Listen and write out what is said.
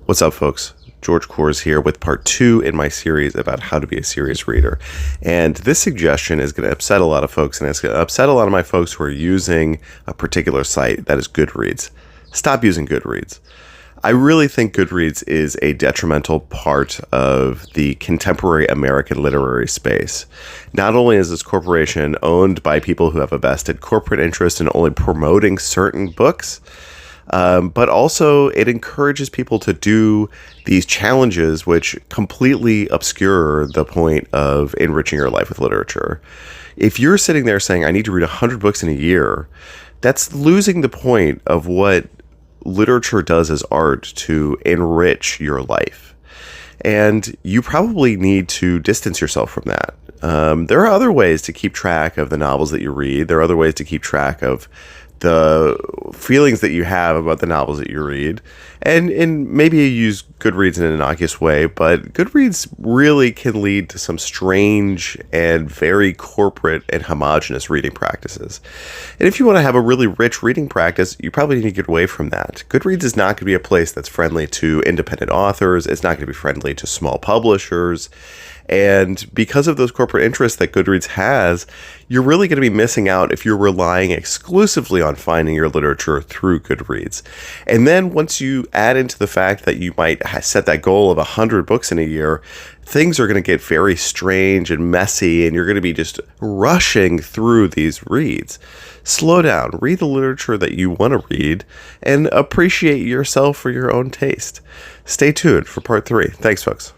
What's up, folks? George Kors here with part 2 in my series about how to be a serious reader. And this suggestion is going to upset a lot of folks, and it's going to upset a lot of my folks who are using a particular site, that is Goodreads. Stop using Goodreads. I really think Goodreads is a detrimental part of the contemporary American literary space. Not only is this corporation owned by people who have a vested corporate interest in only promoting certain books, but also it encourages people to do these challenges which completely obscure the point of enriching your life with literature. If you're sitting there saying, I need to read 100 books in a year, that's losing the point of what literature does as art to enrich your life. And you probably need to distance yourself from that. There are other ways to keep track of the novels that you read. There are other ways to keep track of the feelings that you have about the novels that you read. And maybe you use Goodreads in an innocuous way, but Goodreads really can lead to some strange and very corporate and homogenous reading practices. And if you want to have a really rich reading practice, you probably need to get away from that. Goodreads is not going to be a place that's friendly to independent authors. It's not going to be friendly to small publishers. And because of those corporate interests that Goodreads has, you're really going to be missing out if you're relying exclusively on finding your literature through Goodreads. And then once you add into the fact that you might set that goal of 100 books in a year, things are going to get very strange and messy, and you're going to be just rushing through these reads. Slow down, read the literature that you want to read, and appreciate yourself for your own taste. Stay tuned for part 3. Thanks, folks.